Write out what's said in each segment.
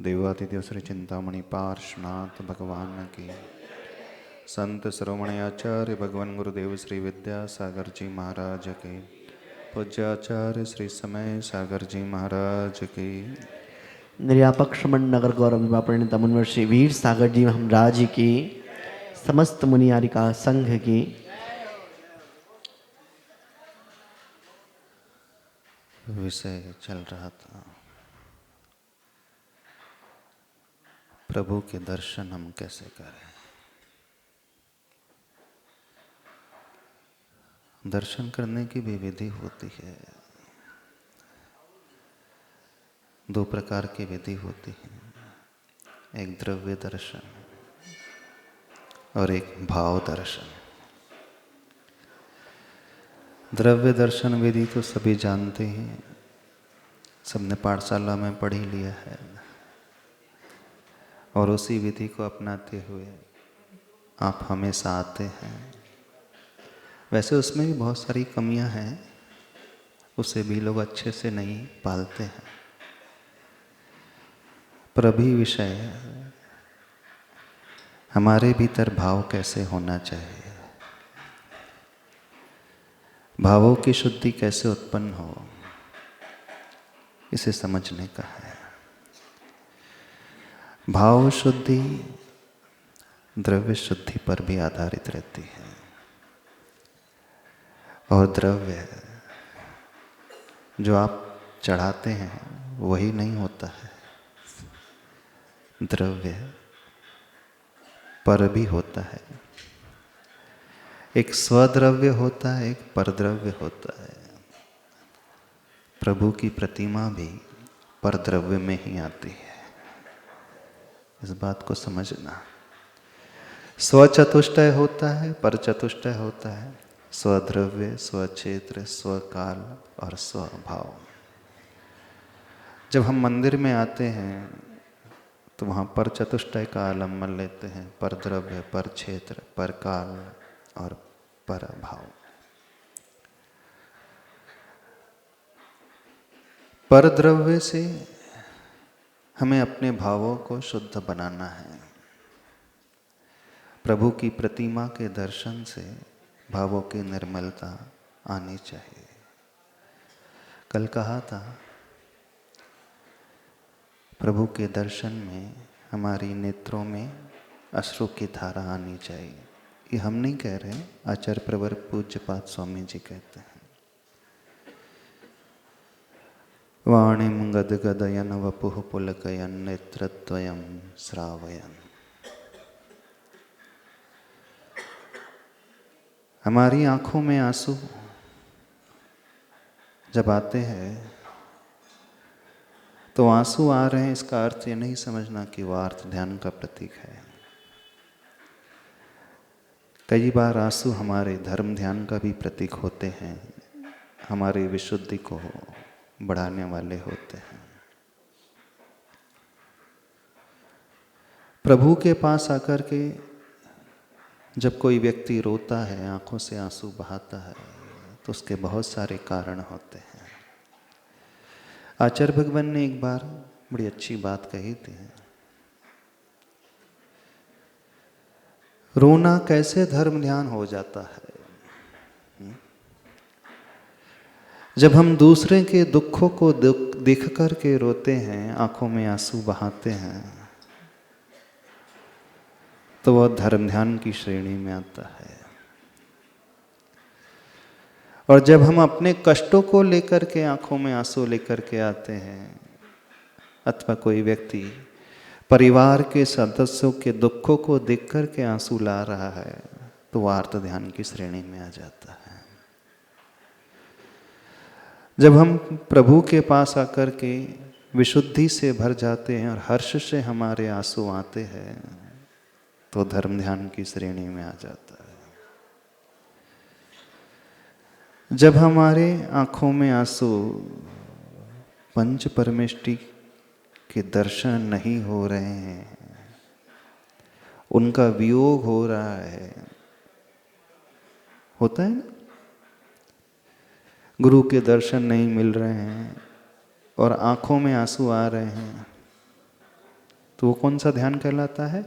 देवादिदेव श्री चिंतामणि पार्श्वनाथ भगवान की, संत शिरोमणि आचार्य भगवान गुरुदेव श्री विद्यासागर जी महाराज के, पूज्य आचार्य श्री समय सागर जी महाराज की, निर्यापक श्रमण नगर गौरव विवापण तमुन्वर श्री वीर सागर जी महाराज की, समस्त मुनियारिका संघ की। विषय चल रहा था प्रभु के दर्शन हम कैसे करें। दर्शन करने की भी विधि होती है। दो प्रकार की विधि होती है, एक द्रव्य दर्शन और एक भाव दर्शन। द्रव्य दर्शन विधि तो सभी जानते हैं, सबने पाठशाला में पढ़ ही लिया है और उसी विधि को अपनाते हुए आप हमेशा आते हैं। वैसे उसमें भी बहुत सारी कमियां हैं, उसे भी लोग अच्छे से नहीं पालते हैं। पर अभी विषय हमारे भीतर भाव कैसे होना चाहिए, भावों की शुद्धि कैसे उत्पन्न हो, इसे समझने का है। भाव शुद्धि द्रव्य शुद्धि पर भी आधारित रहती है और द्रव्य जो आप चढ़ाते हैं वही नहीं होता है, द्रव्य पर भी होता है। एक स्वद्रव्य होता है, एक परद्रव्य होता है। प्रभु की प्रतिमा भी परद्रव्य में ही आती है, इस बात को समझना। स्वचतुष्टय होता है, परचतुष्टय होता है, स्वद्रव्य, स्वक्षेत्र, स्वकाल और स्वभाव। जब हम मंदिर में आते हैं तो वहाँ पर चतुष्टय का आलम्बन लेते हैं, पर द्रव्य, पर क्षेत्र, पर काल और पर भाव। पर द्रव्य से हमें अपने भावों को शुद्ध बनाना है। प्रभु की प्रतिमा के दर्शन से भावों की निर्मलता आनी चाहिए। कल कहा था प्रभु के दर्शन में हमारी नेत्रों में अश्रु की धारा आनी चाहिए। ये हम नहीं कह रहे, आचार्य प्रवर पूज्यपाद स्वामी जी कहते हैं। वाणिं गदगदयन वपुः पुलकयन नेत्रद्वयं श्रावयन। हमारी आंखों में आंसू जब आते हैं तो आंसू आ रहे हैं, इसका अर्थ ये नहीं समझना कि वह अर्थ ध्यान का प्रतीक है। कई बार आंसू हमारे धर्म ध्यान का भी प्रतीक होते हैं, हमारी विशुद्धि को बढ़ाने वाले होते हैं। प्रभु के पास आकर के जब कोई व्यक्ति रोता है, आंखों से आंसू बहाता है, तो उसके बहुत सारे कारण होते हैं। आचार्य भगवान ने एक बार बड़ी अच्छी बात कही थी, रोना कैसे धर्म ध्यान हो जाता है। जब हम दूसरे के दुखों को देख कर के रोते हैं, आंखों में आंसू बहाते हैं, तो वह धर्म ध्यान की श्रेणी में आता है। और जब हम अपने कष्टों को लेकर के आंखों में आंसू लेकर के आते हैं, अथवा कोई व्यक्ति परिवार के सदस्यों के दुखों को देख कर के आंसू ला रहा है, तो वह आर्त ध्यान की श्रेणी में आ जाता है। जब हम प्रभु के पास आकर के विशुद्धि से भर जाते हैं और हर्ष से हमारे आंसू आते हैं, तो धर्म ध्यान की श्रेणी में आ जाता है। जब हमारे आंखों में आंसू पंच परमेष्टि के दर्शन नहीं हो रहे हैं, उनका वियोग हो रहा है, होता है ना, गुरु के दर्शन नहीं मिल रहे हैं और आंखों में आंसू आ रहे हैं, तो वो कौन सा ध्यान कहलाता है?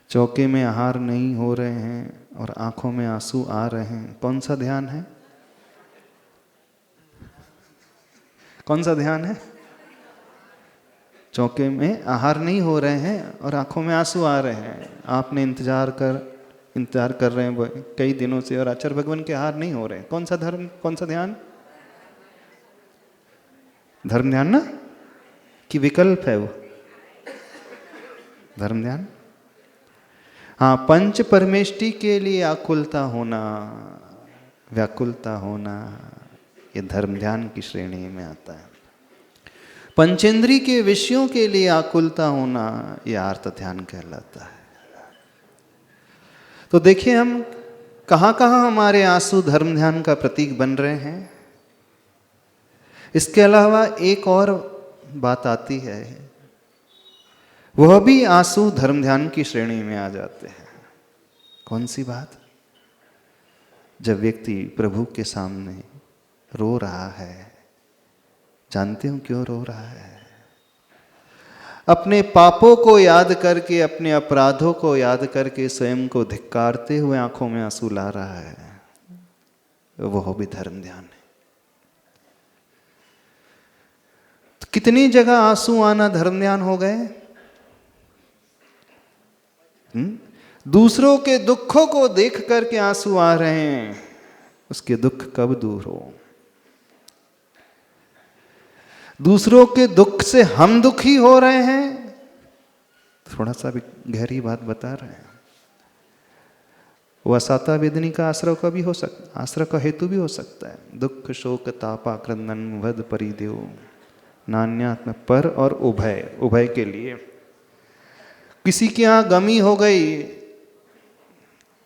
चौके में आहार नहीं हो रहे हैं और आंखों में आंसू आ रहे हैं, कौन सा ध्यान है? कौन सा ध्यान है? चौके में आहार नहीं हो रहे हैं और आंखों में आंसू आ रहे हैं। आपने इंतजार कर रहे हैं कई दिनों से और आचार्य भगवान के आहार नहीं हो रहे हैं। कौन सा धर्म, कौन सा ध्यान? धर्म ध्यान ना, कि विकल्प है वो? धर्म ध्यान। हाँ, पंच परमेष्टि के लिए आकुलता होना, व्याकुलता होना, ये धर्म ध्यान की श्रेणी में आता है। पंचेंद्री के विषयों के लिए आकुलता होना, यह आर्त ध्यान कहलाता है। तो देखिए हम कहाँ कहाँ हमारे आंसू धर्म ध्यान का प्रतीक बन रहे हैं। इसके अलावा एक और बात आती है, वह भी आंसू धर्म ध्यान की श्रेणी में आ जाते हैं। कौन सी बात? जब व्यक्ति प्रभु के सामने रो रहा है, जानते हो क्यों रो रहा है? अपने पापों को याद करके, अपने अपराधों को याद करके स्वयं को धिक्कारते हुए आंखों में आंसू ला रहा है, वह भी धर्म ध्यान है। तो कितनी जगह आंसू आना धर्म ध्यान हो गए। दूसरों के दुखों को देख करके आंसू आ रहे हैं, उसके दुख कब दूर हो। दूसरों के दुख से हम दुखी हो रहे हैं, थोड़ा सा भी गहरी बात बता रहे हैं। वह असाता वेदनी का आश्रय का भी हो सकता, आश्रय का हेतु भी हो सकता है। दुख शोक तापा क्रंदन वध परिदेव नान्यात्म, पर और उभय, उभय के लिए। किसी की यहाँ गमी हो गई,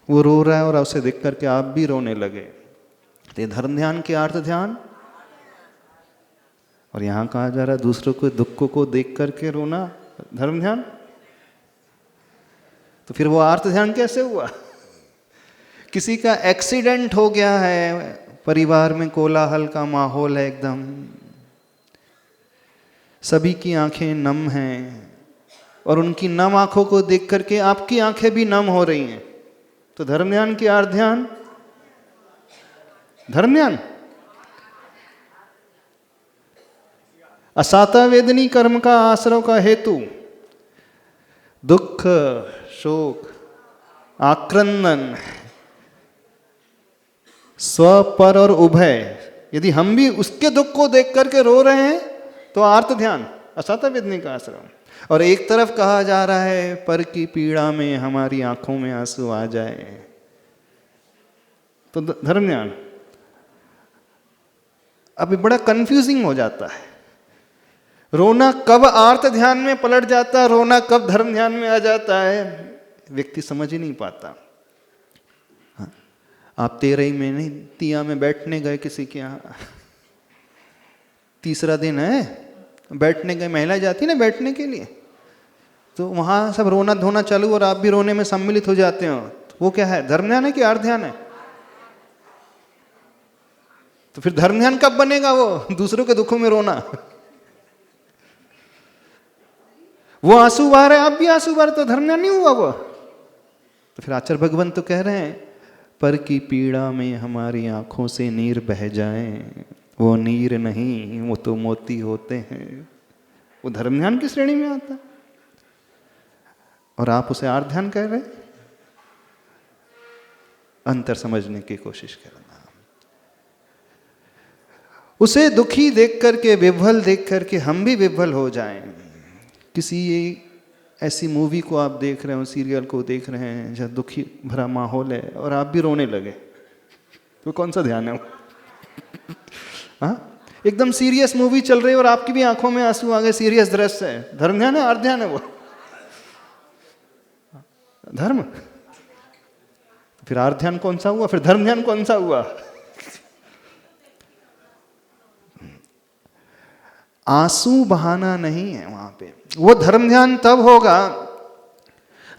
वो रो रहा है और उसे देख करके आप भी रोने लगे, तो धर्म ध्यान के अर्थ ध्यान। और यहां कहा जा रहा है दूसरों के दुखों को देख करके रोना धर्म ध्यान। तो फिर वो अर्थ ध्यान कैसे हुआ? किसी का एक्सीडेंट हो गया है, परिवार में कोलाहल का माहौल है, एकदम सभी की आंखें नम हैं और उनकी नम आंखों को देख करके आपकी आंखें भी नम हो रही हैं, तो धर्म ध्यान की अर्थ ध्यान, धर्म ध्यान। असाता वेदनी कर्म का आश्रय का हेतु दुख शोक आक्रंदन स्व पर और उभय। यदि हम भी उसके दुख को देख करके रो रहे हैं तो आर्त ध्यान, असाता वेदनी का आश्रय। और एक तरफ कहा जा रहा है पर की पीड़ा में हमारी आंखों में आंसू आ जाए, तो धर्म ध्यान। अभी बड़ा कंफ्यूजिंग हो जाता है, रोना कब आर्त ध्यान में पलट जाता है, रोना कब धर्म ध्यान में आ जाता है, व्यक्ति समझ ही नहीं पाता। हाँ, आप 13 महीने तिया में बैठने गए किसी के यहाँ, तीसरा दिन है, बैठने गए, महिला जाती ना बैठने के लिए, तो वहां सब रोना धोना चालू और आप भी रोने में सम्मिलित हो जाते हो, तो वो क्या है, धर्म ध्यान है कि आर्त ध्यान है? तो फिर धर्म ध्यान कब बनेगा? वो दूसरों के दुखों में रोना, वो आंसू बहा रहे आप भी आंसू बहा रहे, तो धर्म ध्यान नहीं हुआ वो। तो फिर आचार्य भगवान तो कह रहे हैं पर की पीड़ा में हमारी आंखों से नीर बह जाए, वो नीर नहीं वो तो मोती होते हैं, वो धर्म ध्यान की श्रेणी में आता है। और आप उसे आर्त ध्यान कह रहे हैं। अंतर समझने की कोशिश करना। उसे दुखी देख करके, विह्वल देख करके हम भी विह्वल हो जाएं। किसी ऐसी मूवी को आप देख रहे हो, सीरियल को देख रहे हैं जहाँ दुखी भरा माहौल है और आप भी रोने लगे, तो कौन सा ध्यान है वो? हाँ, एकदम सीरियस मूवी चल रही है और आपकी भी आंखों में आंसू आ गए, सीरियस दृश्य है, धर्म ध्यान है आर्त ध्यान है वो? धर्म। फिर आर्त ध्यान कौन सा हुआ, फिर धर्म ध्यान कौन सा हुआ? आंसू बहाना नहीं है वहां पे। वो धर्म ध्यान तब होगा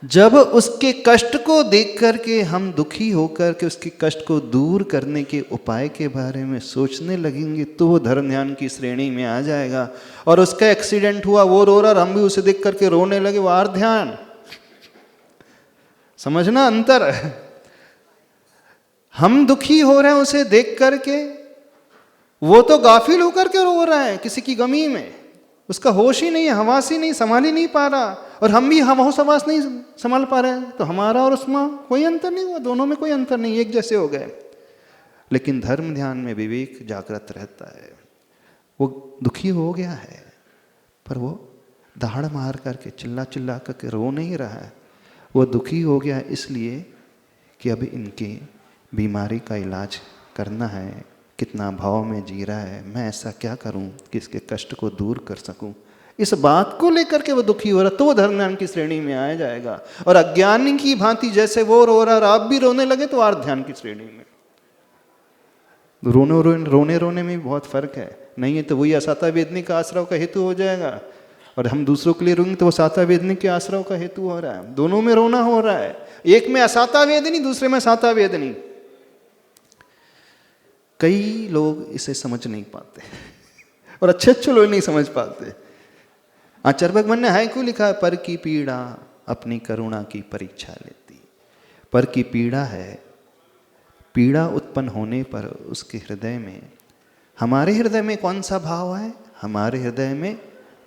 जब उसके कष्ट को देख करके हम दुखी होकर के उसके कष्ट को दूर करने के उपाय के बारे में सोचने लगेंगे तो वो धर्म ध्यान की श्रेणी में आ जाएगा। और उसका एक्सीडेंट हुआ, वो रो रहा, हम भी उसे देख करके रोने लगे, वो आर्त ध्यान। समझना अंतर। हम दुखी हो रहे हैं उसे देख करके, वो तो गाफिल होकर के रो रहा है किसी की गमी में, उसका होश ही नहीं है, हवास ही नहीं, संभाल ही नहीं पा रहा। और हम भी हम होश हवास नहीं संभाल पा रहे हैं, तो हमारा और उसमें कोई अंतर नहीं हुआ, दोनों में कोई अंतर नहीं, एक जैसे हो गए। लेकिन धर्म ध्यान में विवेक जागृत रहता है। वो दुखी हो गया है पर वो दहाड़ मार करके चिल्ला चिल्ला करके रो नहीं रहा है। वो दुखी हो गया इसलिए कि अब इनकी बीमारी का इलाज करना है, कितना भाव में जी रहा है, मैं ऐसा क्या करूं कि इसके कष्ट को दूर कर सकूं, इस बात को लेकर के वो दुखी हो रहा, तो वो धर्म ध्यान की श्रेणी में आ जाएगा। और अज्ञानी की भांति जैसे वो रो रहा और आप भी रोने लगे तो आर्त ध्यान की श्रेणी में। रोने रोने में भी बहुत फर्क है, नहीं है तो वही असाता वेदनी का आश्रव का हेतु हो जाएगा, और हम दूसरों के लिए रोएंगे तो वो साता वेदनी के आश्रव का हेतु हो रहा है। दोनों में रोना हो रहा है, एक में असाता वेदनी, दूसरे में साता वेदनी। कई लोग इसे समझ नहीं पाते और अच्छे अच्छे लोग नहीं समझ पाते। आचार्य भगवान ने हाइकू लिखा है, पर की पीड़ा अपनी करुणा की परीक्षा लेती। पर की पीड़ा है, पीड़ा उत्पन्न होने पर उसके हृदय में, हमारे हृदय में कौन सा भाव है? हमारे हृदय में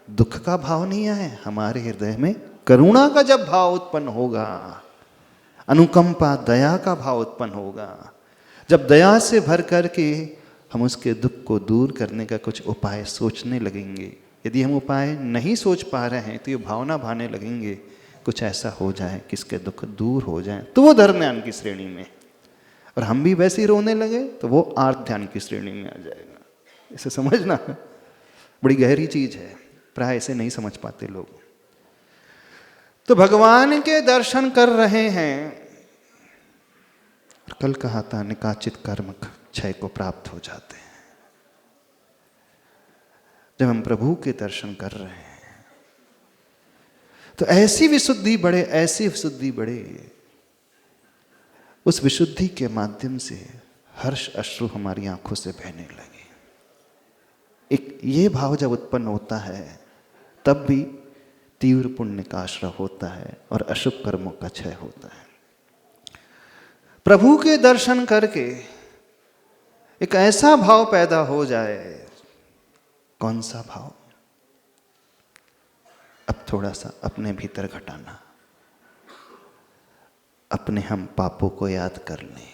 दुख का भाव नहीं है, हमारे हृदय में करुणा का जब भाव उत्पन्न होगा, अनुकंपा दया का भाव उत्पन्न होगा, जब दया से भर करके हम उसके दुख को दूर करने का कुछ उपाय सोचने लगेंगे। यदि हम उपाय नहीं सोच पा रहे हैं तो ये भावना भाने लगेंगे कुछ ऐसा हो जाए कि इसके दुख दूर हो जाए, तो वो धर्म ध्यान की श्रेणी में। और हम भी वैसे ही रोने लगे तो वो आर्त ध्यान की श्रेणी में आ जाएगा। इसे समझना बड़ी गहरी चीज है, प्राय इसे नहीं समझ पाते लोग। तो भगवान के दर्शन कर रहे हैं, कल कहा था निकाचित कर्म क्षय को प्राप्त हो जाते हैं। जब हम प्रभु के दर्शन कर रहे हैं तो ऐसी विशुद्धि बढ़े, ऐसी विशुद्धि बढ़े, उस विशुद्धि के माध्यम से हर्ष अश्रु हमारी आंखों से बहने लगे। एक ये भाव जब उत्पन्न होता है तब भी तीव्र पुण्य का आश्रय होता है और अशुभ कर्मों का क्षय होता है। प्रभु के दर्शन करके एक ऐसा भाव पैदा हो जाए, कौन सा भाव? अब थोड़ा सा अपने भीतर घटाना, अपने हम पापों को याद कर लें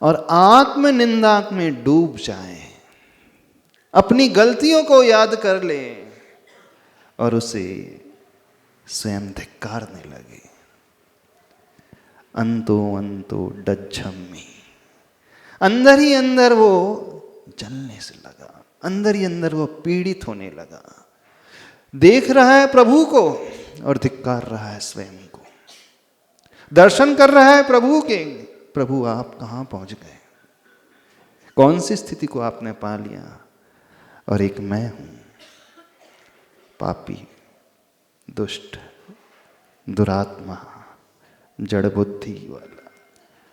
और आत्म निंदा में डूब जाएं, अपनी गलतियों को याद कर लें और उसे स्वयं धिक्कारने लगे। अंतो अंतो डज्झम्मी, अंदर ही अंदर वो जलने से लगा, अंदर ही अंदर वो पीड़ित होने लगा। देख रहा है प्रभु को और धिक्कार रहा है स्वयं को। दर्शन कर रहा है प्रभु के, प्रभु आप कहाँ पहुंच गए, कौन सी स्थिति को आपने पा लिया। और एक मैं हूं पापी, दुष्ट, दुरात्मा, जड़ बुद्धि वाला,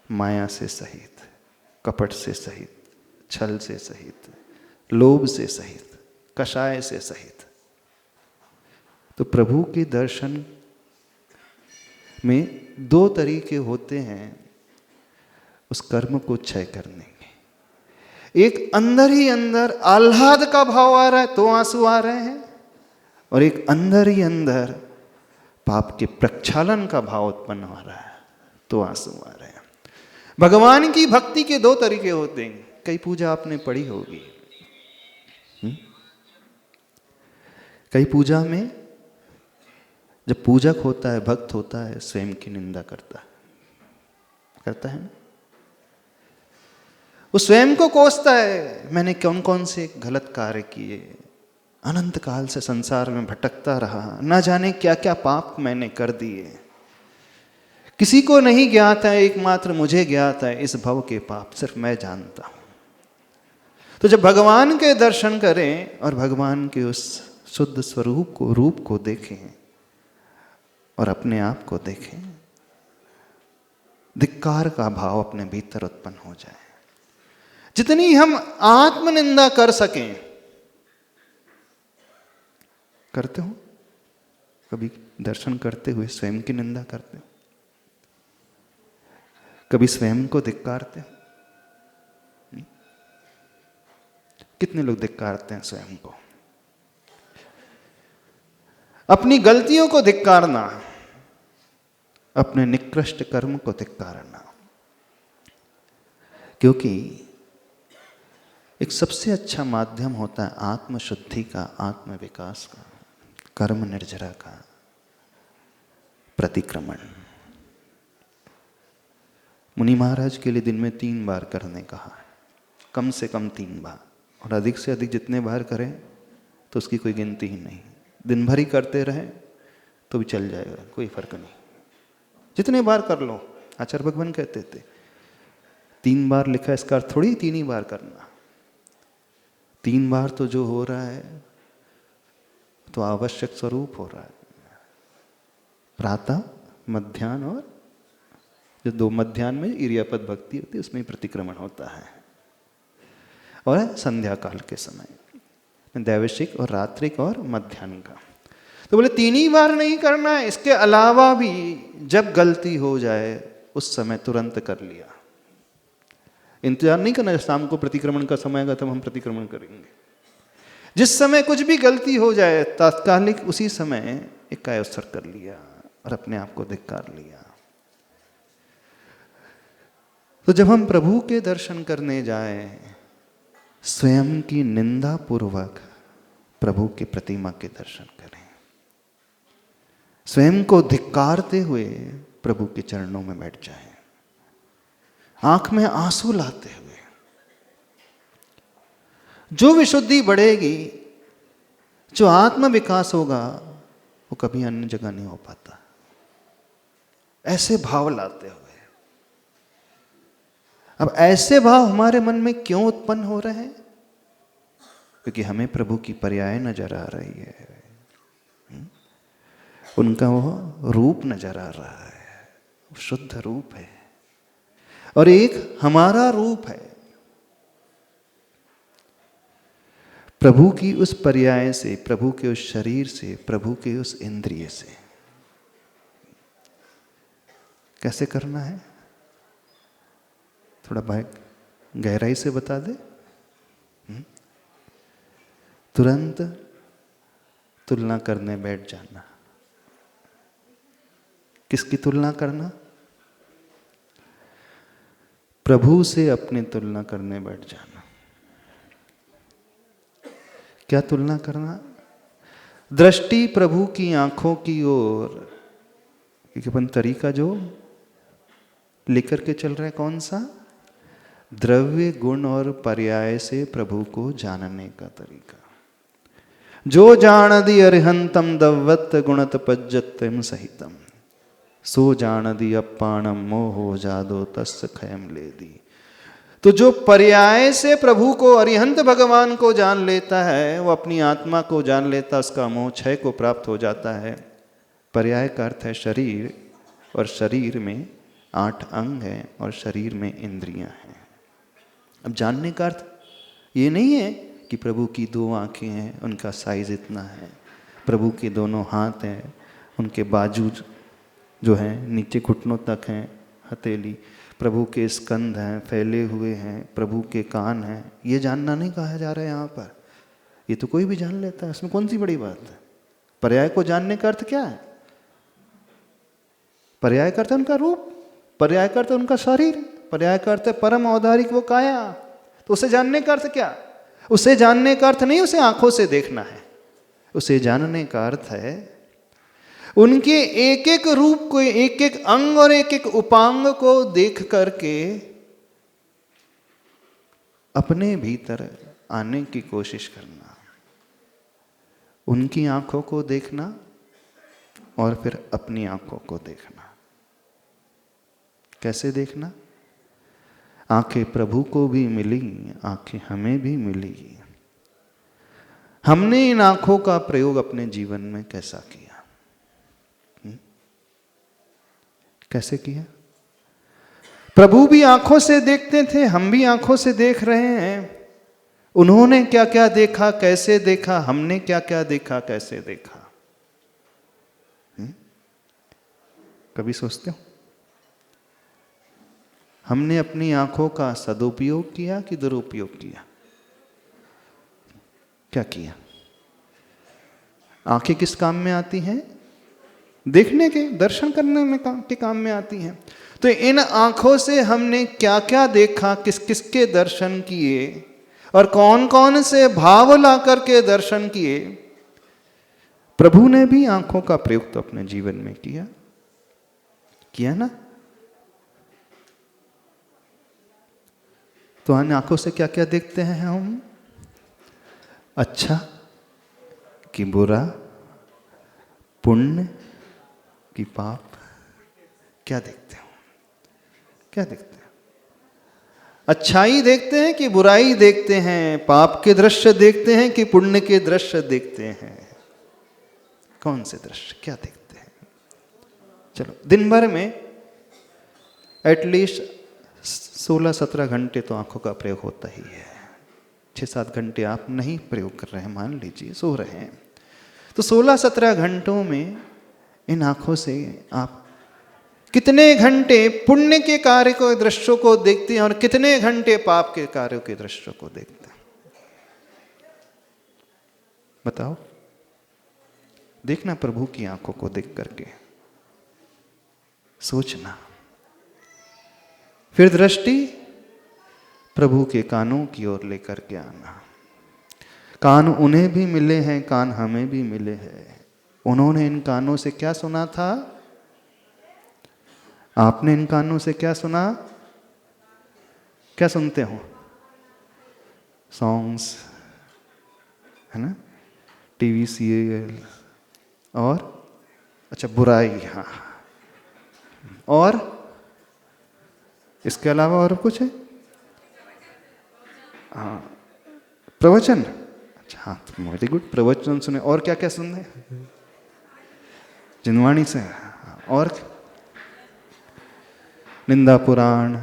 माया से सहित, कपट से सहित, छल से सहित, लोभ से सहित, कषाय से सहित। तो प्रभु के दर्शन में दो तरीके होते हैं उस कर्म को क्षय करने के। एक अंदर ही अंदर आह्लाद का भाव आ रहा है तो आंसू आ रहे हैं, और एक अंदर ही अंदर पाप के प्रक्षालन का भाव उत्पन्न हो रहा है तो आंसू आ रहे हैं। भगवान की भक्ति के दो तरीके होते हैं। कई पूजा आपने पढ़ी होगी, कई पूजा में जब पूजक होता है, भक्त होता है, स्वयं की निंदा करता है ना? वो स्वयं को कोसता है, मैंने कौन कौन से गलत कार्य किए, अनंत काल से संसार में भटकता रहा, ना जाने क्या क्या पाप मैंने कर दिए, किसी को नहीं ज्ञात है, एकमात्र मुझे ज्ञात है इस भव के पाप, सिर्फ मैं जानता हूं। तो जब भगवान के दर्शन करें और भगवान के उस शुद्ध स्वरूप को, रूप को देखें और अपने आप को देखें, धिक्कार का भाव अपने भीतर उत्पन्न हो जाए। जितनी हम आत्मनिंदा कर सकें, करते हो कभी दर्शन करते हुए स्वयं की निंदा करते हो? कभी स्वयं को धिक्कारते हो? कितने लोग धिक्कारते हैं स्वयं को? अपनी गलतियों को धिक्कारना, अपने निकृष्ट कर्म को धिक्कारना, क्योंकि एक सबसे अच्छा माध्यम होता है आत्मशुद्धि का, आत्म विकास का, कर्म निर्जरा का प्रतिक्रमण। मुनि महाराज के लिए दिन में 3 बार करने कहा है, कम से कम 3 बार, और अधिक से अधिक जितने बार करें तो उसकी कोई गिनती ही नहीं। दिन भर ही करते रहें तो भी चल जाएगा, कोई फर्क नहीं, जितने बार कर लो। आचार्य भगवान कहते थे 3 बार लिखा, इसका अर्थ थोड़ी 3 ही बार करना। 3 बार तो जो हो रहा है तो आवश्यक स्वरूप हो रहा है। प्रातः, मध्याह्न और जो 2 मध्याह्न में इरियापद भक्ति होती है उसमें प्रतिक्रमण होता है, और संध्या काल के समय दैवशिक और रात्रिक और मध्याह्न का। तो बोले 3 ही बार नहीं करना है, इसके अलावा भी जब गलती हो जाए उस समय तुरंत कर लिया। इंतजार नहीं करना शाम को प्रतिक्रमण का समय आएगा तब हम प्रतिक्रमण करेंगे। जिस समय कुछ भी गलती हो जाए तात्कालिक उसी समय एक कायोत्सर्ग कर लिया और अपने आप को धिक्कार लिया। तो जब हम प्रभु के दर्शन करने जाएं, स्वयं की निंदा पूर्वक प्रभु की प्रतिमा के दर्शन करें, स्वयं को धिक्कारते हुए प्रभु के चरणों में बैठ जाएं, आंख में आंसू लाते हुए। जो विशुद्धि बढ़ेगी, जो आत्म विकास होगा, वो कभी अन्य जगह नहीं हो पाता। ऐसे भाव लाते हुए। अब ऐसे भाव हमारे मन में क्यों उत्पन्न हो रहे हैं? क्योंकि हमें प्रभु की पर्याय नजर आ रही है, उनका वो रूप नजर आ रहा है, शुद्ध रूप है, और एक हमारा रूप है। प्रभु की उस पर्याय से, प्रभु के उस शरीर से, प्रभु के उस इंद्रिय से कैसे करना है? थोड़ा भाई गहराई से बता दे। तुरंत तुलना करने बैठ जाना। किसकी तुलना करना? प्रभु से अपनी तुलना करने बैठ जाना। क्या तुलना करना? दृष्टि प्रभु की आंखों की ओर, क्योंकि अपन तरीका जो लेकर के चल रहे कौन सा? द्रव्य, गुण और पर्याय से प्रभु को जानने का तरीका। जो जानदि अरिहंतम दव्वत गुणत पज्जत्यम सहितम, सो जानदि अप्पाणम मोहो जादो तस् खयम लेदी। तो जो पर्याय से प्रभु को, अरिहंत भगवान को जान लेता है, वो अपनी आत्मा को जान लेता, उसका मोह क्षय को प्राप्त हो जाता है। पर्याय का अर्थ है शरीर, और शरीर में 8 अंग हैं और शरीर में इंद्रियां हैं। अब जानने का अर्थ ये नहीं है कि प्रभु की 2 आंखें हैं, उनका साइज इतना है, प्रभु के दोनों हाथ हैं, उनके बाजू जो हैं नीचे घुटनों तक हैं, हथेली, प्रभु के स्कंध हैं, फैले हुए हैं, प्रभु के कान हैं। ये जानना नहीं कहा जा रहा है यहाँ पर। ये तो कोई भी जान लेता है, इसमें कौन सी बड़ी बात है? पर्याय को जानने का अर्थ क्या है? पर्याय का अर्थ है उनका रूप, पर्याय का अर्थ है उनका शरीर, पर्याय का अर्थ है परम औदारिक वो काया। तो उसे जानने का अर्थ क्या? उसे जानने का अर्थ नहीं उसे आंखों से देखना है, उसे जानने का अर्थ है उनके एक एक रूप को, एक एक अंग और एक एक उपांग को देख करके अपने भीतर आने की कोशिश करना, उनकी आंखों को देखना और फिर अपनी आंखों को देखना। कैसे देखना? आंखें प्रभु को भी मिली, आंखें हमें भी मिली। हमने इन आंखों का प्रयोग अपने जीवन में कैसा किया? कैसे किया? प्रभु भी आंखों से देखते थे, हम भी आंखों से देख रहे हैं। उन्होंने क्या क्या देखा, कैसे देखा, हमने क्या क्या देखा, कैसे देखा? कभी सोचते हो? हमने अपनी आंखों का सदुपयोग किया कि दुरुपयोग किया? क्या किया? आंखें किस काम में आती हैं? देखने के, दर्शन करने में के काम में आती हैं। तो इन आंखों से हमने क्या क्या देखा, किस किस के दर्शन किए और कौन कौन से भाव ला करके दर्शन किए? प्रभु ने भी आंखों का प्रयोग तो अपने जीवन में किया ना? तो इन आंखों से क्या क्या देखते हैं हम? अच्छा कि बुरा, पुण्य कि पाप? क्या देखते हो? क्या देखते हैं? अच्छाई देखते हैं कि बुराई देखते हैं? पाप के दृश्य देखते हैं कि पुण्य के दृश्य देखते हैं? कौन से दृश्य, क्या देखते हैं? चलो, दिन भर में एटलीस्ट 16-17 घंटे तो आंखों का प्रयोग होता ही है। 6-7 घंटे आप नहीं प्रयोग कर रहे हैं, मान लीजिए सो रहे हैं, तो 16-17 घंटों में इन आंखों से आप कितने घंटे पुण्य के कार्य को, दृश्यों को देखते हैं और कितने घंटे पाप के कार्यों के दृश्यों को देखते हैं? बताओ। देखना प्रभु की आंखों को देख करके, सोचना। फिर दृष्टि प्रभु के कानों की ओर लेकर के आना। कान उन्हें भी मिले हैं, कान हमें भी मिले हैं। उन्होंने इन कानों से क्या सुना था? आपने इन कानों से क्या सुना? क्या सुनते हो? सॉन्ग्स, है ना, टीवी सीरियल, और अच्छा बुराई, हाँ, और इसके अलावा और कुछ है? हाँ, प्रवचन। अच्छा, हाँ, वेरी गुड, प्रवचन सुने। और क्या क्या सुने? जिनवाणी से। और निंदा पुराण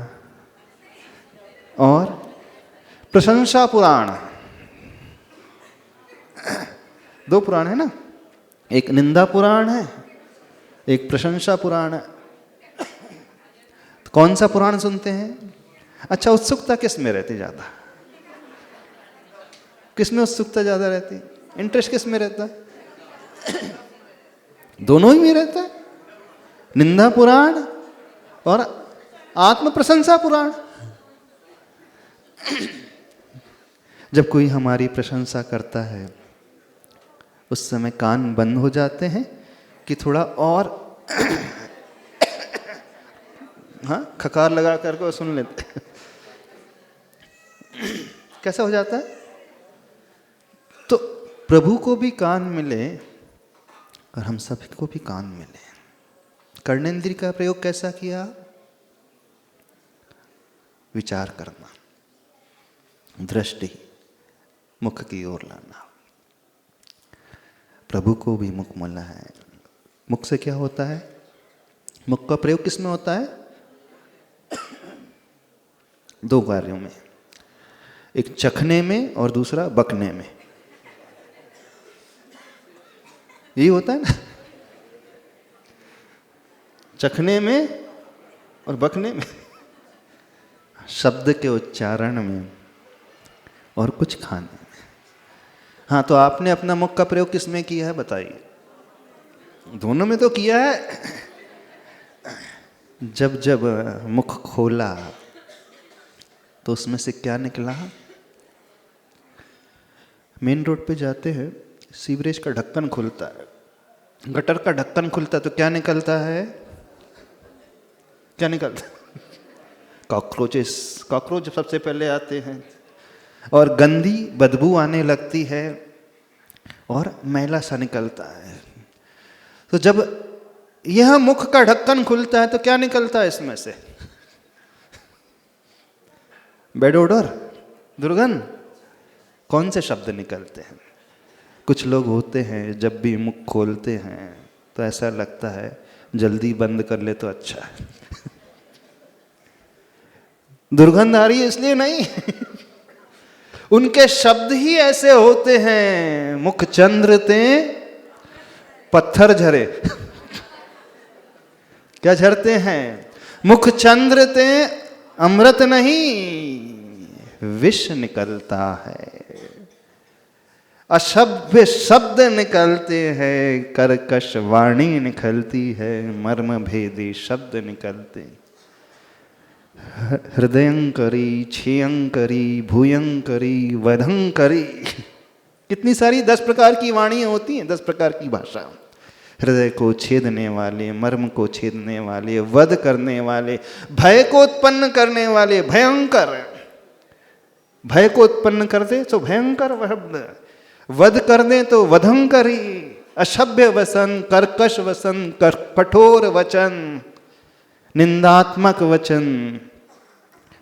और प्रशंसा पुराण। 2 पुराण है ना, एक निंदा पुराण है, एक प्रशंसा पुराण है। तो कौन सा पुराण सुनते हैं? अच्छा, उत्सुकता किस में रहती ज्यादा? किस में उत्सुकता ज्यादा रहती? इंटरेस्ट किस में रहता है? दोनों ही में रहता है, निंदा पुराण और आत्म प्रशंसा पुराण। जब कोई हमारी प्रशंसा करता है उस समय कान बंद हो जाते हैं कि थोड़ा और हाँ, खकार लगा करके सुन लेते हैं। कैसा हो जाता है? तो प्रभु को भी कान मिले और हम सभी को भी कान मिले। कर्णेंद्रिय का प्रयोग कैसा किया? विचार करना, दृष्टि मुख की ओर लाना। प्रभु को भी मुख मिला है। मुख से क्या होता है? मुख का प्रयोग किस में होता है? 2 कार्यों में, एक चखने में और दूसरा बकने में। यही होता है ना, चखने में और बकने में, शब्द के उच्चारण में और कुछ खाने में। हाँ, तो आपने अपना मुख का प्रयोग किस में किया है बताइए? दोनों में तो किया है। जब जब मुख खोला तो उसमें से क्या निकला? मेन रोड पे जाते हैं, सीवरेज का ढक्कन खुलता है, गटर का ढक्कन खुलता है, तो क्या निकलता है? क्या निकलता है? कॉकरोचेस। कॉकरोच सबसे पहले आते हैं और गंदी बदबू आने लगती है और मैला सा निकलता है। तो जब यह मुख का ढक्कन खुलता है तो क्या निकलता है इसमें से? बैड ओडर, दुर्गंध। कौन से शब्द निकलते हैं? कुछ लोग होते हैं जब भी मुख खोलते हैं तो ऐसा लगता है जल्दी बंद कर ले तो अच्छा है। दुर्गंध आ रही है इसलिए नहीं, उनके शब्द ही ऐसे होते हैं। मुख चंद्र ते पत्थर झरे। क्या झरते हैं? मुख चंद्र ते अमृत नहीं, विष निकलता है। अशब्द शब्द निकलते हैं, कर्कश वाणी निकलती है, मर्म भेदी शब्द निकलते। हृदयंकरी, क्षेयंकरी, भूयंकरी, वधंकरी, कितनी सारी 10 प्रकार की वाणियां होती हैं, 10 प्रकार की भाषा। हृदय को छेदने वाले, मर्म को छेदने वाले, वध करने वाले, भय को उत्पन्न करने वाले, भयंकर। भय को उत्पन्न कर दे तो भयंकर शब्द, वध कर दे तो वधंकरी। अशभ्य वसन, कर्कश वसन, कठोर वचन, निंदात्मक वचन,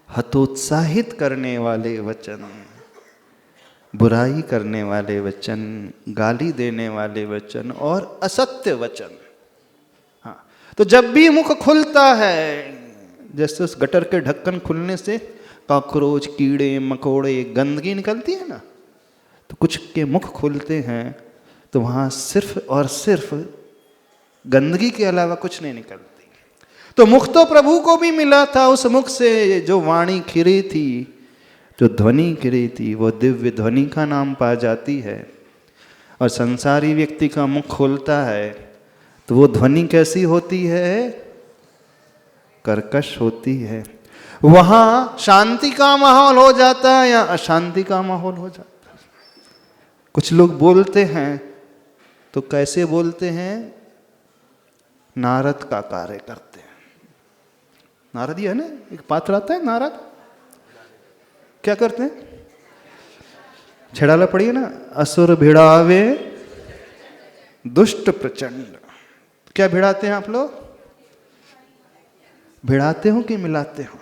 हतोत्साहित करने वाले वचन, बुराई करने वाले वचन, गाली देने वाले वचन और असत्य वचन। हाँ, तो जब भी मुख खुलता है, जैसे उस गटर के ढक्कन खुलने से कॉकरोच, कीड़े मकोड़े, गंदगी निकलती है ना, तो कुछ के मुख खुलते हैं तो वहाँ सिर्फ और सिर्फ गंदगी के अलावा कुछ नहीं निकलती। तो मुख तो प्रभु को भी मिला था, उस मुख से जो वाणी खिरी थी, जो ध्वनि गिरी थी, वो दिव्य ध्वनि का नाम पा जाती है। और संसारी व्यक्ति का मुख खोलता है तो वो ध्वनि कैसी होती है? कर्कश होती है। वहाँ शांति का माहौल हो जाता है या अशांति का माहौल हो जाता है। कुछ लोग बोलते हैं तो कैसे बोलते हैं? नारद का कार्य करते हैं। नारद ही है ना, एक पात्र आता है नारद, क्या करते हैं? छेड़ाला पढ़िए ना, असुर भिड़ावे दुष्ट प्रचंड। क्या भिड़ाते हैं आप लोग? भिड़ाते हो कि मिलाते हो?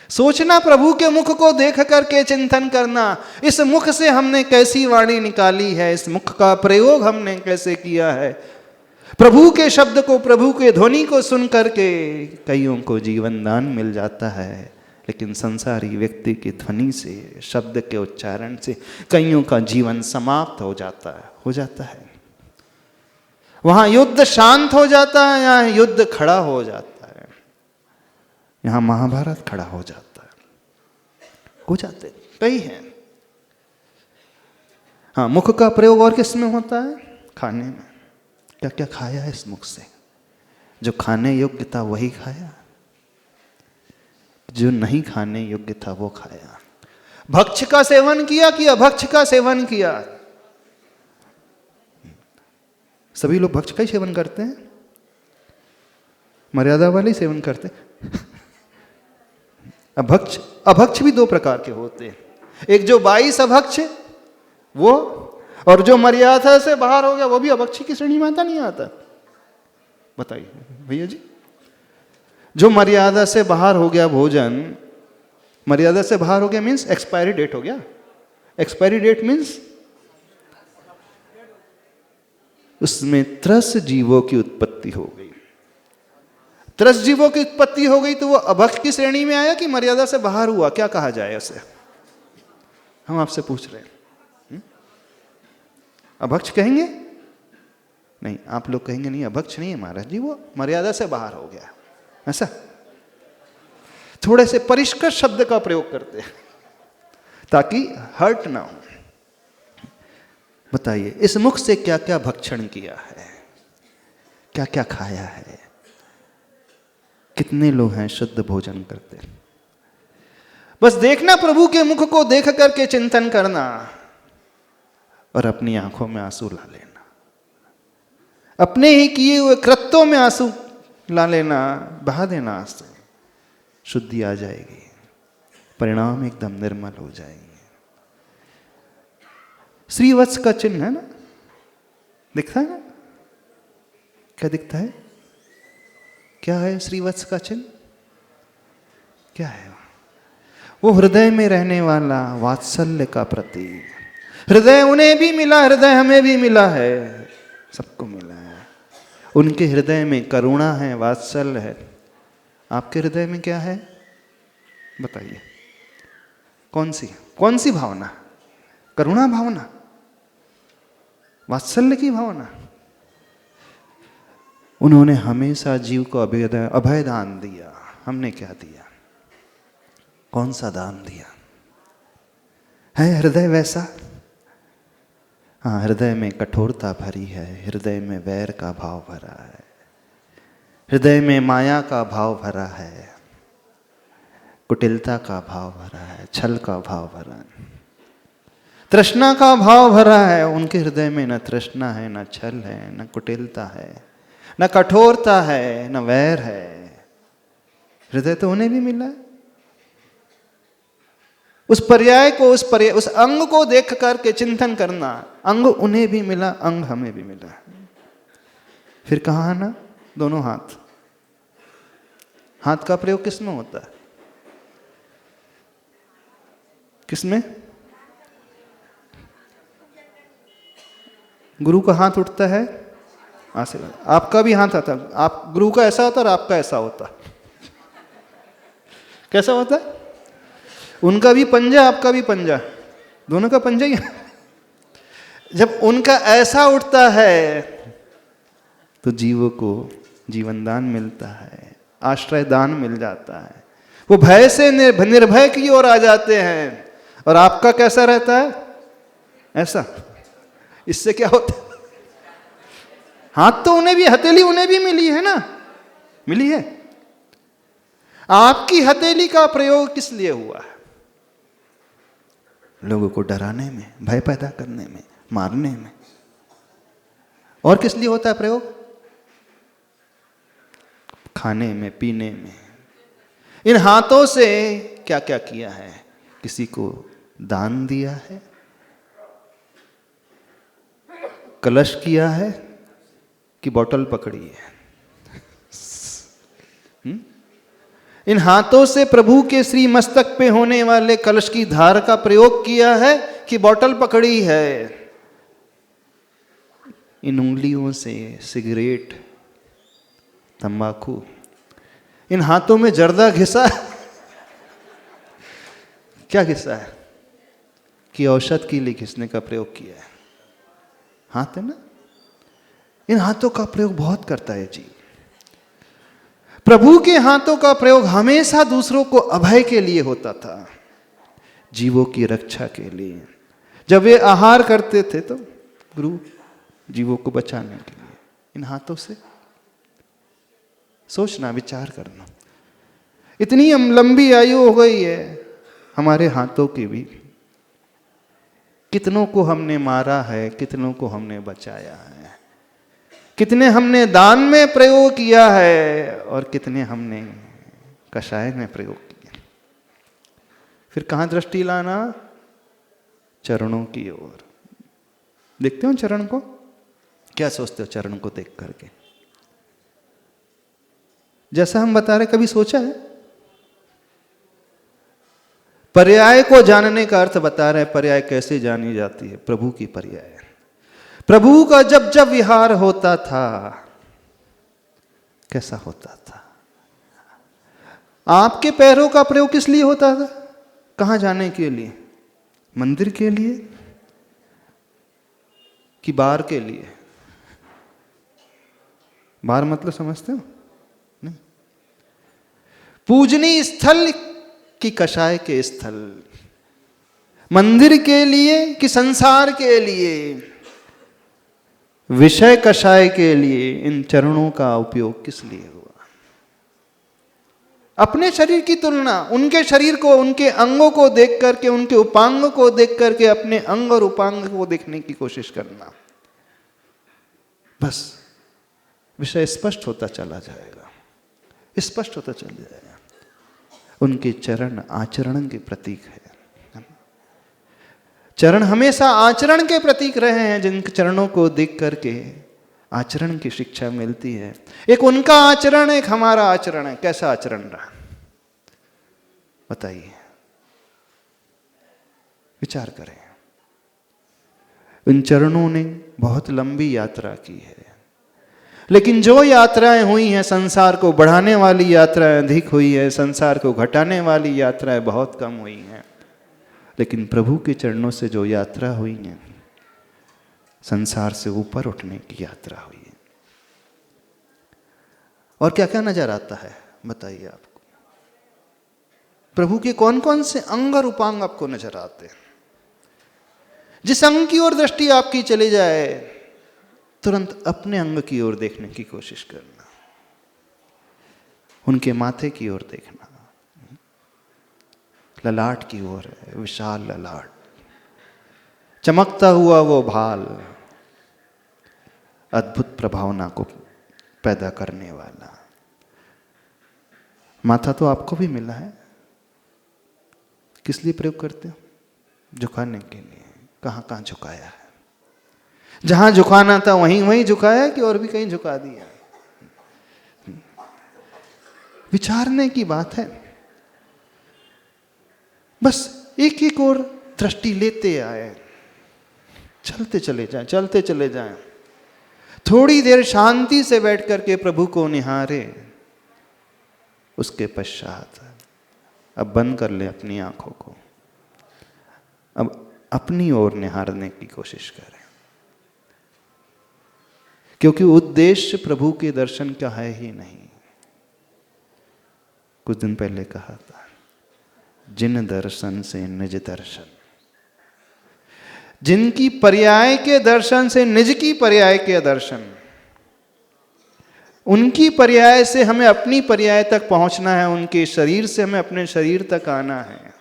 सोचना, प्रभु के मुख को देख करके चिंतन करना, इस मुख से हमने कैसी वाणी निकाली है, इस मुख का प्रयोग हमने कैसे किया है। प्रभु के शब्द को, प्रभु के ध्वनि को सुन करके कईयों को जीवन दान मिल जाता है, लेकिन संसारी व्यक्ति की ध्वनि से, शब्द के उच्चारण से कईयों का जीवन समाप्त हो जाता है। वहां युद्ध शांत हो जाता है, यहाँ युद्ध खड़ा हो जाता है। यहाँ महाभारत खड़ा हो जाता है, हो जाते कई हैं। हाँ, मुख का प्रयोग और किस में होता है? खाने में। क्या क्या खाया है इस मुख से? जो खाने योग्य था वही खाया, जो नहीं खाने योग्य था वो खाया। भक्ष का सेवन किया कि अभक्ष का सेवन किया? सभी लोग भक्ष का ही सेवन करते हैं, मर्यादा वाले ही सेवन करते हैं। अभक्ष भी 2 प्रकार के होते हैं, एक जो 22 अभक्ष वो, और जो मर्यादा से बाहर हो गया वो भी अभक्ष की श्रेणी में आता नहीं आता? बताइए भैया जी। जो मर्यादा से बाहर हो गया भोजन, मर्यादा से बाहर हो गया मीन्स एक्सपायरी डेट हो गया। एक्सपायरी डेट मीन्स उसमें त्रस जीवों की उत्पत्ति हो गई। त्रस जीवों की उत्पत्ति हो गई तो वो अभक्ष की श्रेणी में आया कि मर्यादा से बाहर हुआ? क्या कहा जाए उसे? हम आपसे पूछ रहे हैं। अभक्ष कहेंगे? नहीं, आप लोग कहेंगे नहीं अभक्ष नहीं है महाराज जी, वो मर्यादा से बाहर हो गया, ऐसा। थोड़े से परिष्कृत शब्द का प्रयोग करते हैं ताकि हर्ट ना हो। बताइए, इस मुख से क्या क्या भक्षण किया है, क्या क्या खाया है? कितने लोग हैं शुद्ध भोजन करते? बस देखना, प्रभु के मुख को देख करके चिंतन करना और अपनी आंखों में आंसू ला लेना, अपने ही किए हुए कृत्यों में आंसू ला लेना, बहा देना आंसू। शुद्धि आ जाएगी, परिणाम एकदम निर्मल हो जाएंगे। श्रीवत्स का चिन्ह है ना, दिखता है ना? क्या दिखता है? क्या है श्रीवत्स का चिन्ह? क्या है? वो हृदय में रहने वाला वात्सल्य का प्रतीक। हृदय उन्हें भी मिला, हृदय हमें भी मिला है, सबको मिला है। उनके हृदय में करुणा है, वात्सल्य है। आपके हृदय में क्या है बताइए? कौन सी भावना? करुणा भावना, वात्सल्य की भावना। उन्होंने हमेशा जीव को अभय दान दिया। हमने क्या दिया? कौन सा दान दिया? है हृदय वैसा? हाँ, हृदय में कठोरता भरी है, हृदय में वैर का भाव भरा है, हृदय में माया का भाव भरा है, कुटिलता का भाव भरा है, छल का भाव भरा है, तृष्णा का भाव भरा है। उनके हृदय में न तृष्णा है, न छल है, न कुटिलता है, न कठोरता है, न वैर है। हृदय तो उन्हें भी मिला है। उस पर्याय को, उस अंग को देख करके चिंतन करना, अंग उन्हें भी मिला, अंग हमें भी मिला। फिर कहाँ आना? दोनों हाथ। हाथ का प्रयोग किसमें होता है? किसमें? गुरु का हाथ उठता है आशीर्वाद। आपका भी हाथ आता है। आप गुरु का ऐसा होता है और आपका ऐसा होता है। कैसा होता है? उनका भी पंजा, आपका भी पंजा, दोनों का पंजा ही। जब उनका ऐसा उठता है तो जीवों को जीवन दान मिलता है, आश्रय दान मिल जाता है, वो भय से निर्भय की ओर आ जाते हैं। और आपका कैसा रहता है? ऐसा। इससे क्या होता है? हाथ तो उन्हें भी, हथेली उन्हें भी मिली है ना, मिली है। आपकी हथेली का प्रयोग किस लिए हुआ है? लोगों को डराने में, भय पैदा करने में, मारने में। और किस लिए होता है प्रयोग? खाने में, पीने में। इन हाथों से क्या क्या किया है? किसी को दान दिया है, कलश किया है कि बोतल पकड़ी है? इन हाथों से प्रभु के श्री मस्तक पे होने वाले कलश की धार का प्रयोग किया है कि बोतल पकड़ी है? इन उंगलियों से सिगरेट, तंबाकू, इन हाथों में जर्दा घिसा है। क्या घिसा है? कि औषध के लिए घिसने का प्रयोग किया है। हाथ है ना? इन हाथों का प्रयोग बहुत करता है जी। प्रभु के हाथों का प्रयोग हमेशा दूसरों को अभय के लिए होता था, जीवों की रक्षा के लिए। जब वे आहार करते थे तो गुरु जीवों को बचाने के लिए इन हाथों से। सोचना, विचार करना। इतनी लंबी आयु हो गई है हमारे हाथों की भी। कितनों को हमने मारा है, कितनों को हमने बचाया है, कितने हमने दान में प्रयोग किया है और कितने हमने कषाय में प्रयोग किया। फिर कहां दृष्टि लाना? चरणों की ओर। देखते हो चरण को? क्या सोचते हो चरण को देख करके? जैसा हम बता रहे, कभी सोचा है? पर्याय को जानने का अर्थ बता रहे हैं। पर्याय कैसे जानी जाती है? प्रभु की पर्याय। प्रभु का जब जब विहार होता था कैसा होता था? आपके पैरों का प्रयोग किस लिए होता था? कहां जाने के लिए? मंदिर के लिए कि बार के लिए? बार मतलब समझते हो? नहीं। पूजनीय स्थल कि कषाय के स्थल? मंदिर के लिए कि संसार के लिए? विषय कषाय के लिए इन चरणों का उपयोग किस लिए हुआ? अपने शरीर की तुलना उनके शरीर को, उनके अंगों को देख करके, उनके उपांग को देख करके अपने अंग और उपांग को देखने की कोशिश करना। बस विषय स्पष्ट होता चला जाएगा, स्पष्ट होता चला जाएगा। उनके चरण आचरण के प्रतीक है। चरण हमेशा आचरण के प्रतीक रहे हैं। जिन चरणों को देख करके आचरण की शिक्षा मिलती है। एक उनका आचरण, एक हमारा आचरण है। कैसा आचरण रहा बताइए? विचार करें। उन चरणों ने बहुत लंबी यात्रा की है। लेकिन जो यात्राएं हुई हैं, संसार को बढ़ाने वाली यात्राएं अधिक हुई है, संसार को घटाने वाली यात्राएं बहुत कम हुई हैं। लेकिन प्रभु के चरणों से जो यात्रा हुई है, संसार से ऊपर उठने की यात्रा हुई है। और क्या क्या नजर आता है बताइए आपको? प्रभु के कौन कौन से अंग और उपांग आपको नजर आते हैं? जिस अंग की ओर दृष्टि आपकी चली जाए, तुरंत अपने अंग की ओर देखने की कोशिश करना, उनके माथे की ओर देखना। ललाट की ओर है, विशाल ललाट, चमकता हुआ वो भाल, अद्भुत प्रभावना को पैदा करने वाला। माथा तो आपको भी मिला है, किस लिए प्रयोग करते हो? झुकाने के लिए। कहां कहां झुकाया है? जहां झुकाना था वहीं वहीं झुकाया कि और भी कहीं झुका दिया? विचारने की बात है। बस एक एक और दृष्टि लेते आए, चलते चले जाएं, चलते चले जाएं। थोड़ी देर शांति से बैठ करके प्रभु को निहारे, उसके पश्चात अब बंद कर ले अपनी आंखों को, अब अपनी ओर निहारने की कोशिश करें। क्योंकि उद्देश्य प्रभु के दर्शन का है ही नहीं। कुछ दिन पहले कहा था, जिन दर्शन से निज दर्शन, जिनकी पर्याय के दर्शन से निज की पर्याय के दर्शन, उनकी पर्याय से हमें अपनी पर्याय तक पहुंचना है, उनके शरीर से हमें अपने शरीर तक आना है।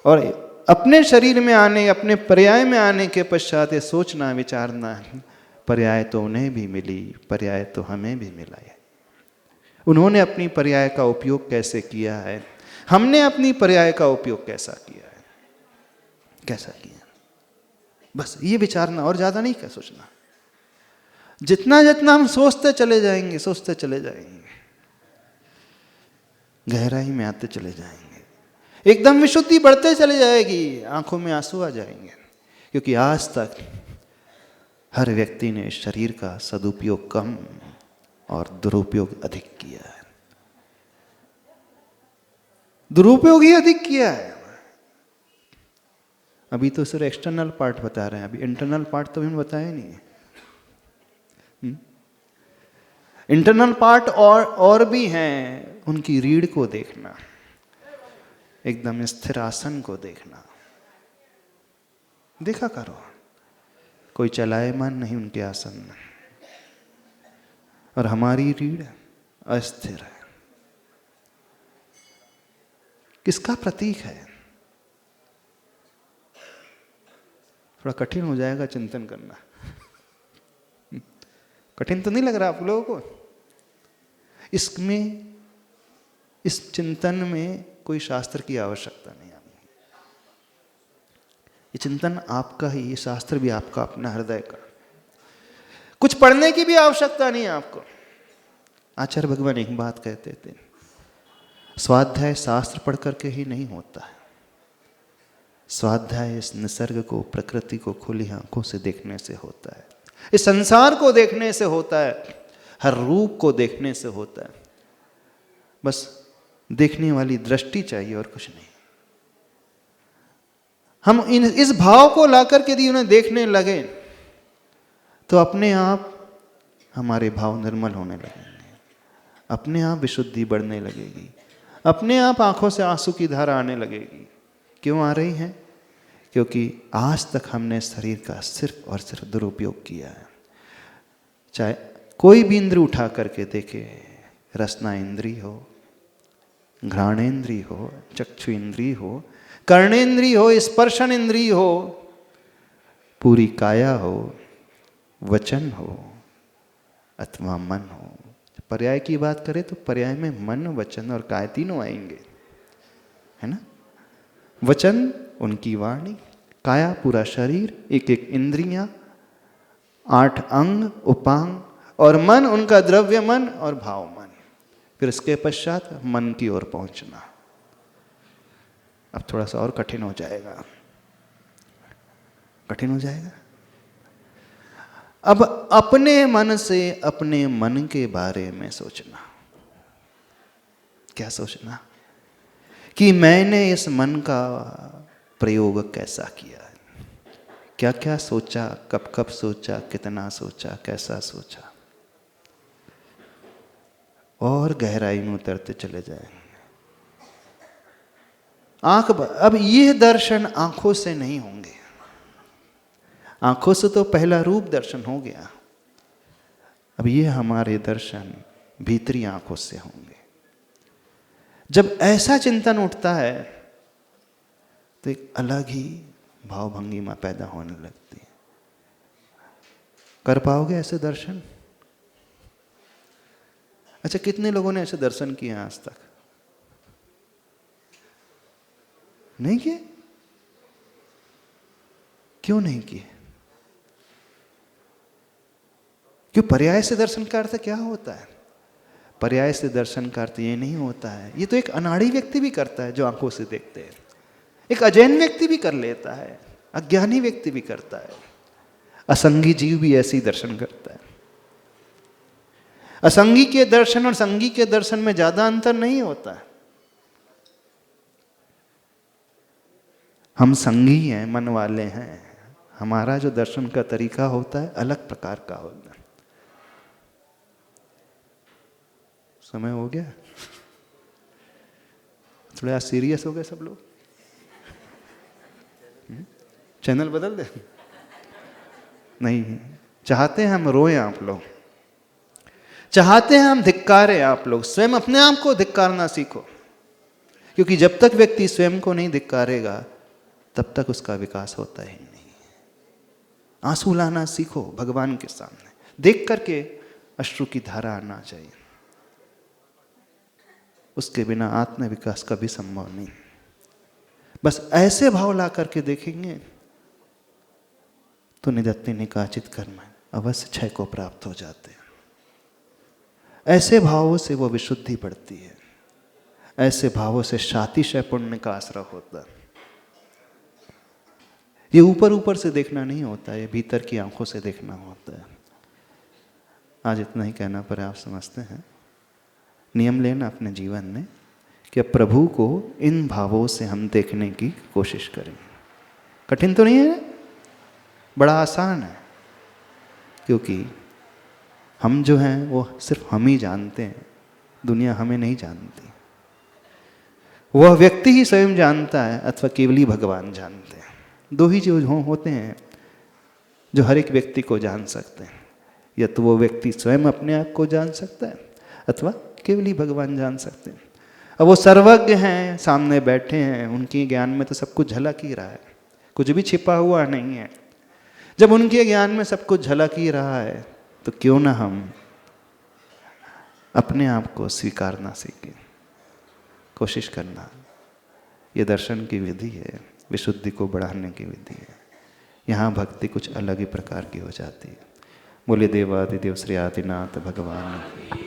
और अपने शरीर में आने, अपने पर्याय में आने के पश्चात ये सोचना, विचारना है, पर्याय तो उन्हें भी मिली, पर्याय तो हमें भी मिला है। उन्होंने अपनी पर्याय का उपयोग कैसे किया है, हमने अपनी पर्याय का उपयोग कैसा किया है, कैसा किया। बस ये विचारना, और ज्यादा नहीं क्या सोचना। जितना जितना हम सोचते चले जाएंगे, सोचते चले जाएंगे, गहराई में आते चले जाएंगे, एकदम विशुद्धि बढ़ते चले जाएगी, आंखों में आंसू आ जाएंगे। क्योंकि आज तक हर व्यक्ति ने शरीर का सदुपयोग कम और दुरुपयोग अधिक किया है। दुरुपयोग ही अधिक किया है। अभी तो सिर्फ एक्सटर्नल पार्ट बता रहे हैं, अभी इंटरनल पार्ट तो हमने बताया नहीं है। इंटरनल पार्ट और भी हैं। उनकी रीढ़ को देखना, एकदम स्थिर आसन को देखना, देखा करो। कोई चलायमान नहीं उनके आसन में, और हमारी रीढ़ अस्थिर है। किसका प्रतीक है? थोड़ा कठिन हो जाएगा चिंतन करना। कठिन तो नहीं लग रहा आप लोगों को? इसमें, इस चिंतन में कोई शास्त्र की आवश्यकता नहीं। ये चिंतन आपका ही, ये शास्त्र भी आपका अपना हृदय का। कुछ पढ़ने की भी आवश्यकता नहीं है आपको। आचार्य भगवान एक बात कहते थे, स्वाध्याय शास्त्र पढ़ करके ही नहीं होता है। स्वाध्याय इस निसर्ग को, प्रकृति को खुली आंखों से देखने से होता है, इस संसार को देखने से होता है, हर रूप को देखने से होता है। बस देखने वाली दृष्टि चाहिए और कुछ नहीं। हम इस भाव को लाकर के यदि उन्हें देखने लगे तो अपने आप हमारे भाव निर्मल होने लगेंगे, अपने आप विशुद्धि बढ़ने लगेगी, अपने आप आंखों से आंसू की धारा आने लगेगी। क्यों आ रही है? क्योंकि आज तक हमने शरीर का सिर्फ और सिर्फ दुरुपयोग किया है। चाहे कोई भी इंद्र उठा करके देखे, रसना इंद्री हो, घ्राणेन्द्रिय हो, चक्षु इंद्रिय हो, कर्णेन्द्रिय हो, स्पर्शन इंद्रिय हो, पूरी काया हो, वचन हो अथवा मन हो। पर्याय की बात करें तो पर्याय में मन, वचन और काय तीनों आएंगे, है ना। वचन उनकी वाणी, काया पूरा शरीर, एक एक इंद्रियां, 8 अंग उपांग, और मन उनका द्रव्य मन और भाव मन। फिर इसके पश्चात मन की ओर पहुंचना। अब थोड़ा सा और कठिन हो जाएगा, कठिन हो जाएगा। अब अपने मन से अपने मन के बारे में सोचना। क्या सोचना? कि मैंने इस मन का प्रयोग कैसा किया, क्या क्या सोचा, कब कब सोचा, कितना सोचा, कैसा सोचा, और गहराई में उतरते चले जाएंगे। अब ये दर्शन आंखों से नहीं होंगे। आंखों से तो पहला रूप दर्शन हो गया, अब ये हमारे दर्शन भीतरी आंखों से होंगे। जब ऐसा चिंतन उठता है तो एक अलग ही भाव भंगिमा पैदा होने लगती है। कर पाओगे ऐसे दर्शन? अच्छा, कितने लोगों ने ऐसे दर्शन किए आज तक? नहीं किए? क्यों नहीं किए? क्यों? पर्याय से दर्शन का अर्थ क्या होता है? पर्याय से दर्शन का अर्थ ये नहीं होता है, ये तो एक अनाड़ी व्यक्ति भी करता है जो आंखों से देखते हैं, एक अजैन व्यक्ति भी कर लेता है, अज्ञानी व्यक्ति भी करता है, असंगी जीव भी ऐसे ही दर्शन करता है। असंगी के दर्शन और संगी के दर्शन में ज्यादा अंतर नहीं होता है। हम संगी हैं, मन वाले हैं, हमारा जो दर्शन का तरीका होता है अलग प्रकार का होता है। समय हो गया, थोड़ा सीरियस हो गए सब लोग। चैनल बदल दे? नहीं, चाहते हैं हम रोएं आप लोग, चाहते हैं हम धिक्कारें आप लोग। स्वयं अपने आप को धिक्कारना सीखो, क्योंकि जब तक व्यक्ति स्वयं को नहीं धिक्कारेगा तब तक उसका विकास होता ही नहीं। आंसू लाना सीखो भगवान के सामने, देख करके अश्रु की धारा आना चाहिए। उसके बिना आत्म विकास कभी संभव नहीं। बस ऐसे भाव ला करके देखेंगे तो निदत्ति निकाचित कर्म अवश्य क्षय को प्राप्त हो जाते हैं। ऐसे भावों से वो विशुद्धि बढ़ती है, ऐसे भावों से शातिशय पुण्य का आश्रय होता है। ये ऊपर ऊपर से देखना नहीं होता, ये भीतर की आंखों से देखना होता है। आज इतना ही कहना पर आप समझते हैं। नियम लेना अपने जीवन में कि अब प्रभु को इन भावों से हम देखने की कोशिश करें। कठिन तो नहीं है, बड़ा आसान है, क्योंकि हम जो हैं वो सिर्फ हम ही जानते हैं, दुनिया हमें नहीं जानती। वह व्यक्ति ही स्वयं जानता है अथवा केवली भगवान जानते हैं। दो ही जो होते हैं जो हर एक व्यक्ति को जान सकते हैं, या तो वो व्यक्ति स्वयं अपने आप को जान सकता है अथवा केवली भगवान जान सकते हैं। अब वो सर्वज्ञ हैं, सामने बैठे हैं, उनके ज्ञान में तो सब कुछ झलक ही रहा है, कुछ भी छिपा हुआ नहीं है। जब उनके ज्ञान में सब कुछ झलक ही रहा है तो क्यों ना हम अपने आप को स्वीकारना सीखें, कोशिश करना। ये दर्शन की विधि है, विशुद्धि को बढ़ाने की विधि है। यहाँ भक्ति कुछ अलग ही प्रकार की हो जाती है। बोले देवादिदेव श्री आदिनाथ भगवान।